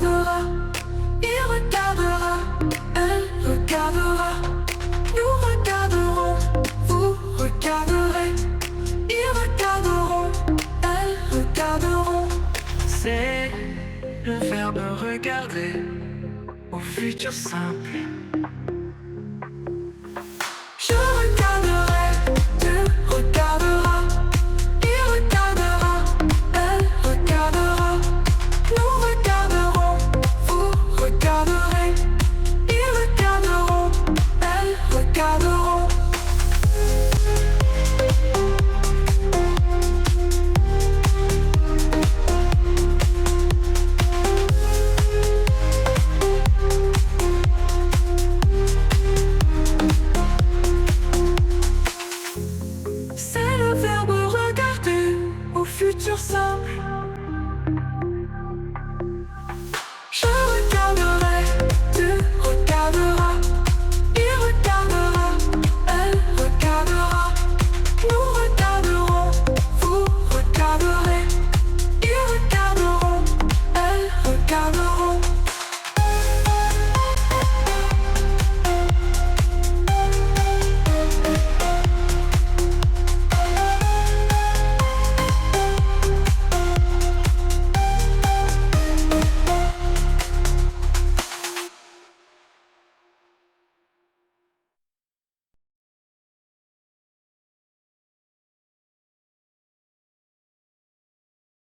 regardera, il regardera, elle regardera. Nous regarderons, vous regarderez. Ils regarderont, elles regarderont. C'est le verbe regarder au futur simple. Je regarderai, tu regarderas. Il regardera, elle regardera. Nous regarderons, vous regarderez. Ils regarderont, elles regarderont. C'est le verbe regarder au futur simple.